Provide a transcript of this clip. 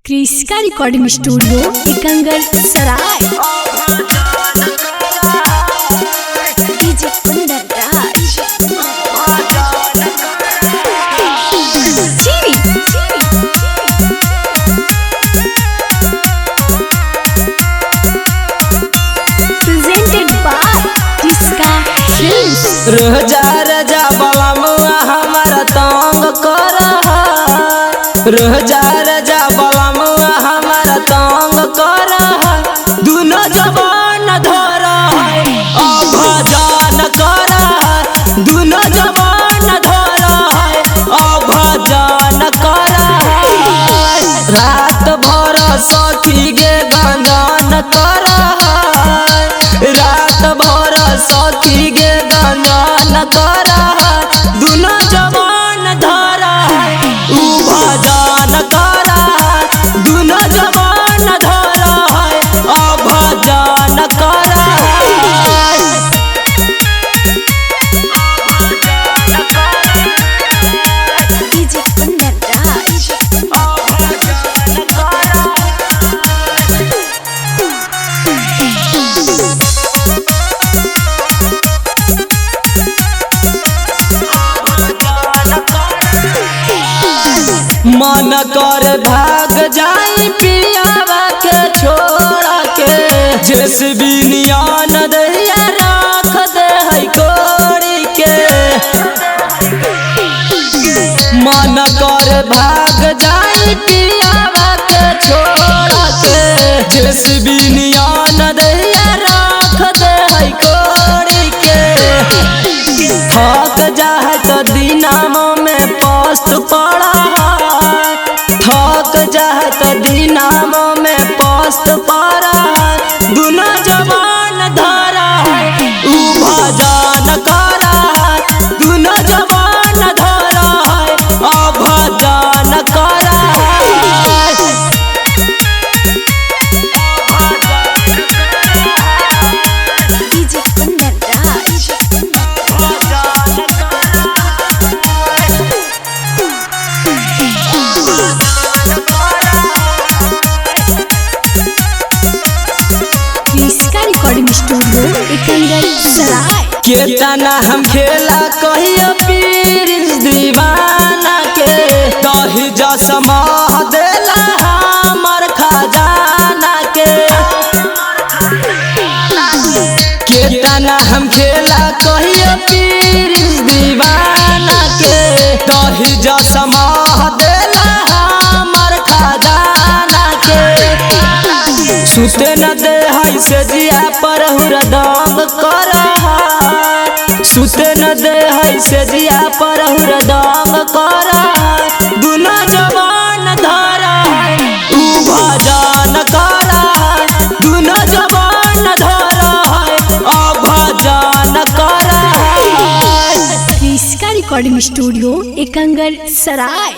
क्रिस्का recording studio Ekangar सराय। DJ Kundan Raj चीरी presented by क्रिस्का films. रजा रजा बलमुआ हमारा तंग कर रजा रजा बलमुआ हमारा तंग कर दोनों जबान धर अभजन कर दोनों जबान धर अभजन कर रात भर सखी गे गंजन कर रात भर सखी गे गंजन कर दोनों जबान धर उ भजन कर दोनों जबान धर अभजन कर डीजे कुंदन राज मन कर भाग जाई पियावा के छोड़ के जेसबी नियान दैया राख दे है कोड़ी के मन कर भाग जाई पियावा के छोड़ के जेसबी नियान दैया राख दे है कोड़ी के थक जाए तो दिनामो में पस्त पड़ा थक जाए तो दिनामो में पस्त पड़ा दोनों जबान धरा उ भजन करा दोनों जबान धरा अभजन करा DJ Kundan Raj क्रिस्का recording studio Ekangar सराय। केतना हम खेला कहियो पीर दीवाना के दही जसमह देला हमर खजाना के केतना हम खेला कहियो पीर दीवाना के दही जसमह देला हमर खजाना के सुते न दे है से जिया पर हुरदम कर सुते न दे है से जिया पर हुरदम कर दोनों जबान धर उ भजन कर दोनों जबान धर अभजन कर क्रिस्का रिकॉर्डिंग स्टूडियो एकंगर सराय।